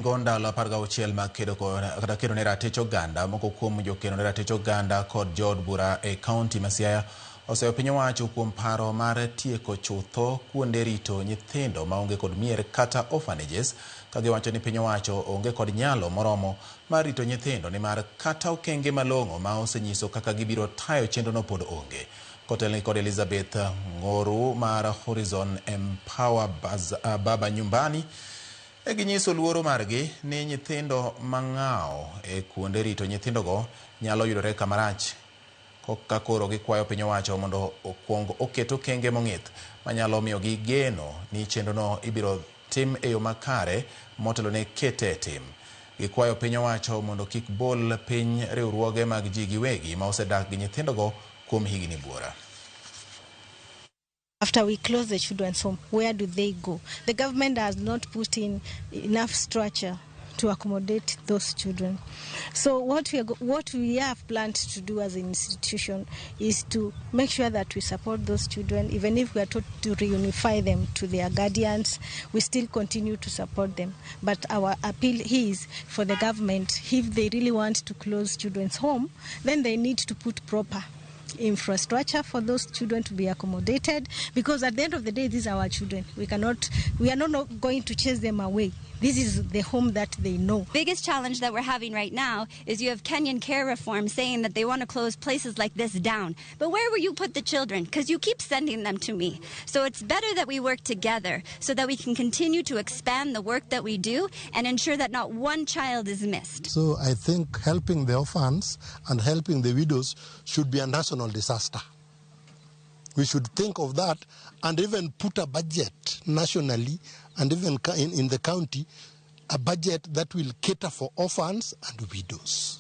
Gonda la parga uchiel ma kedo kata kedo ne ratich oganda moko kuom jokeno ne ratich oganda kod jood bura e kaunti ma Siaya oseyo piny owacho kuom paro mar tieko chutho kuonde rito nyithindo maonge kod mier kata orphanages, ka giwacho ni piny owacho onge kod nyalo moromo mar rito nyithindo nimar kata okenge malong'o ma osenyiso kaka gibiro tayo chenrono pod onge. Kotelni kod Elizabeth Ngoru mar Horizon Empower Baba Nyumbani ginyiso luoro margi ni nyithindo mang'ao e kuonde rito nyithindogo nyalo yudore kamarach, ka koro gikwayo piny owacho mondo okuong oket okenge mong'ith manyalo miyo gi geno ni chenrono ibiro tim e yo makare motelo ne kete tim. Gikwayo piny owacho mondo kik bol piny riwruoge mag ji giwegi ma osedak gi nyithindogo kuom higni buora. After we close the children's home, where do they go? The government has not put in enough structure to accommodate those children. So what we have planned to do as an institution is to make sure that we support those children. Even if we are told to reunify them to their guardians, we still continue to support them. But our appeal is for the government, if they really want to close children's home, then they need to put proper infrastructure for those children to be accommodated, because at the end of the day, these are our children. We are not going to chase them away. This is the home that they know. Biggest challenge that we're having right now is you have Kenyan care reform saying that they want to close places like this down. But where will you put the children? Because you keep sending them to me. So it's better that we work together so that we can continue to expand the work that we do and ensure that not one child is missed. So I think helping the orphans and helping the widows should be a national disaster. We should think of that and even put a budget nationally and even in the county, a budget that will cater for orphans and widows.